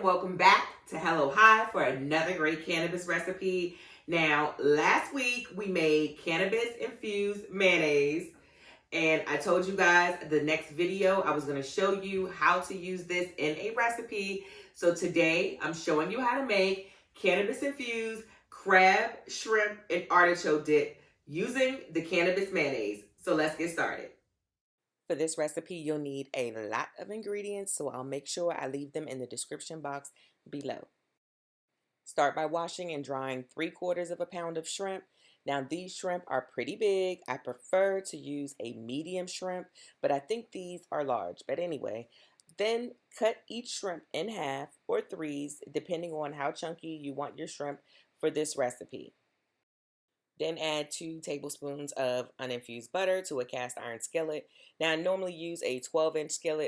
welcome back to Hello High for another great cannabis recipe. Now, last week we made cannabis infused mayonnaise, and I told you guys the next video I was going to show you how to use this in a recipe. So today I'm showing you how to make cannabis infused crab, shrimp, and artichoke dip using the cannabis mayonnaise. So let's get started. For this recipe, you'll need a lot of ingredients, so I'll make sure I leave them in the description box below. Start by washing and drying 3/4 of a pound of shrimp. Now these shrimp are pretty big. I prefer to use a medium shrimp, but I think these are large. But anyway, then cut each shrimp in half or threes, depending on how chunky you want your shrimp for this recipe. Then add 2 tablespoons of uninfused butter to a cast iron skillet. Now I normally use a 12-inch skillet,